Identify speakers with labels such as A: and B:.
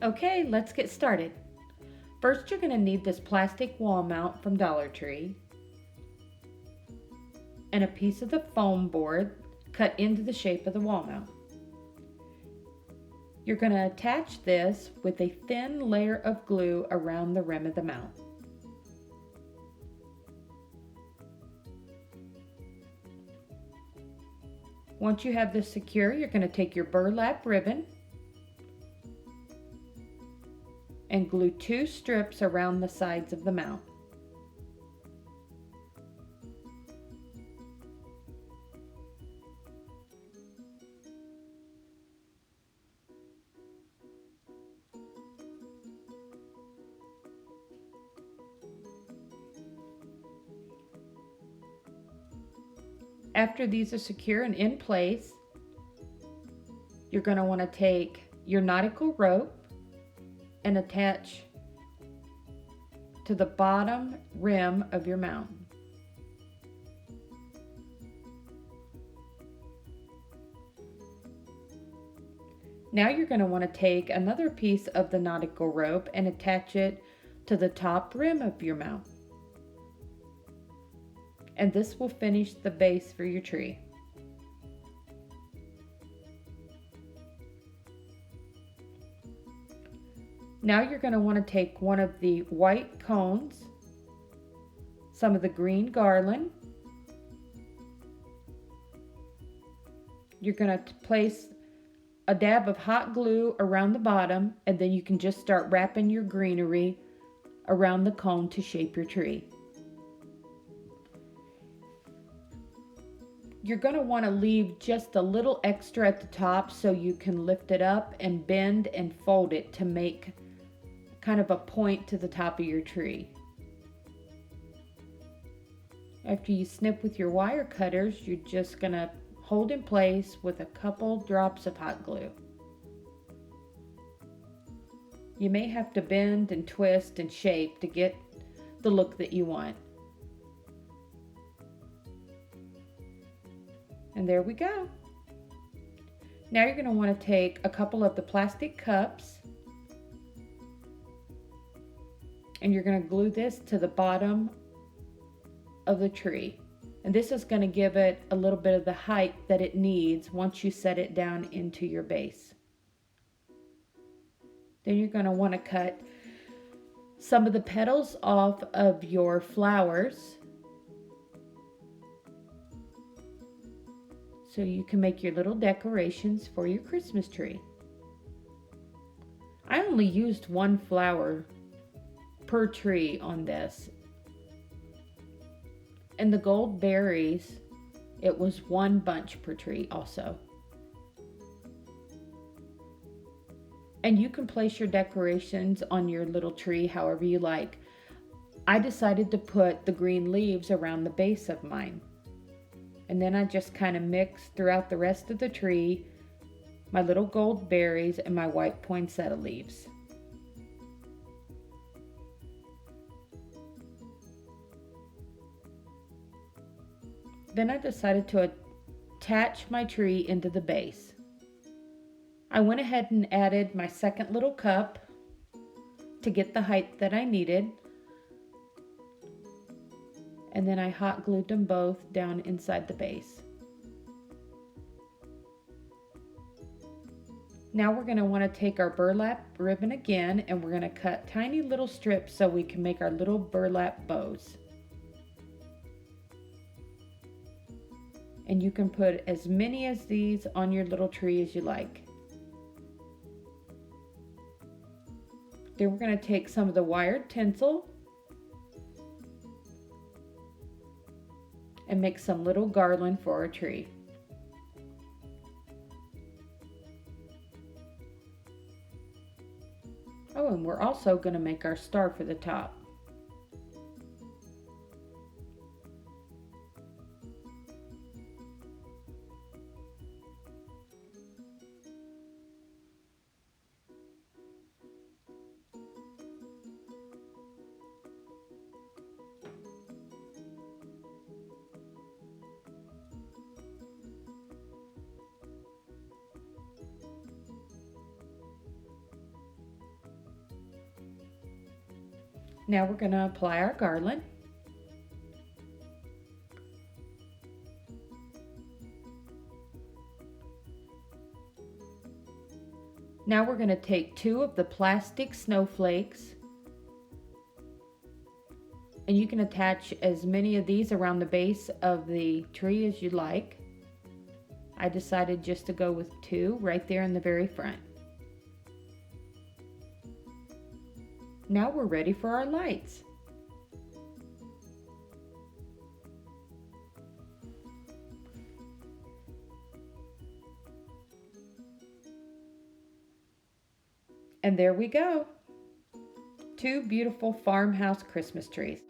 A: Okay, let's get started. First, you're going to need this plastic wall mount from Dollar Tree and a piece of the foam board cut into the shape of the wall mount. You're going to attach this with a thin layer of glue around the rim of the mount. Once you have this secure, you're going to take your burlap ribbon and glue 2 strips around the sides of the mount. After these are secure and in place, you're going to want to take your nautical rope and attach to the bottom rim of your mount. Now you're going to want to take another piece of the nautical rope and attach it to the top rim of your mount. And this will finish the base for your tree. Now you're going to want to take one of the white cones, some of the green garland. You're going to place a dab of hot glue around the bottom, and then you can just start wrapping your greenery around the cone to shape your tree. You're going to want to leave just a little extra at the top so you can lift it up and bend and fold it to make kind of a point to the top of your tree. After you snip with your wire cutters, you're just going to hold in place with a couple drops of hot glue. You may have to bend and twist and shape to get the look that you want. And there we go. Now you're going to want to take a couple of the plastic cups and you're going to glue this to the bottom of the tree. And this is going to give it a little bit of the height that it needs once you set it down into your base. Then you're going to want to cut some of the petals off of your flowers so you can make your little decorations for your Christmas tree. I only used 1 flower per tree on this. And the gold berries, it was 1 bunch per tree also. And you can place your decorations on your little tree however you like. I decided to put the green leaves around the base of mine. And then I just kind of mixed throughout the rest of the tree my little gold berries and my white poinsettia leaves. Then I decided to attach my tree into the base. I went ahead and added my second little cup to get the height that I needed. And then I hot glued them both down inside the base. Now we're going to want to take our burlap ribbon again and we're going to cut tiny little strips so we can make our little burlap bows. And you can put as many as these on your little tree as you like. Then we're going to take some of the wired tinsel and make some little garland for our tree. Oh, and we're also going to make our star for the top. Now we're going to apply our garland. Now we're going to take 2 of the plastic snowflakes, and you can attach as many of these around the base of the tree as you like. I decided just to go with 2 right there in the very front. Now we're ready for our lights. And there we go. 2 beautiful farmhouse Christmas trees.